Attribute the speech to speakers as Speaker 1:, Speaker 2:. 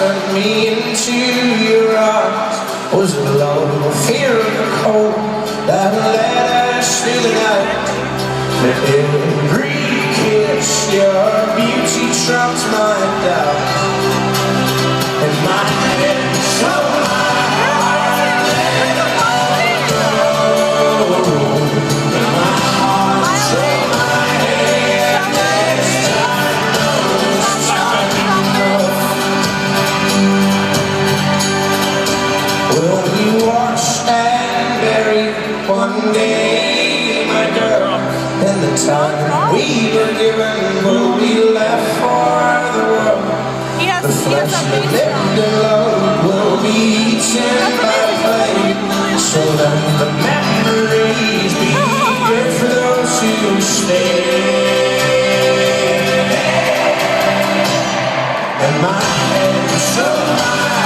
Speaker 1: turned me into your arms. Was it love or fear of the cold that led us through the night? For every kiss, your beauty trumped my doubt. And my head so my heart let go. And my heart so my head this time knows time enough. Will we wash and bury one day, my girl? And the time we were given will be left for the world. The flesh that lived in love will be eaten by flame, so that the memories be good for those who stay. And my head so my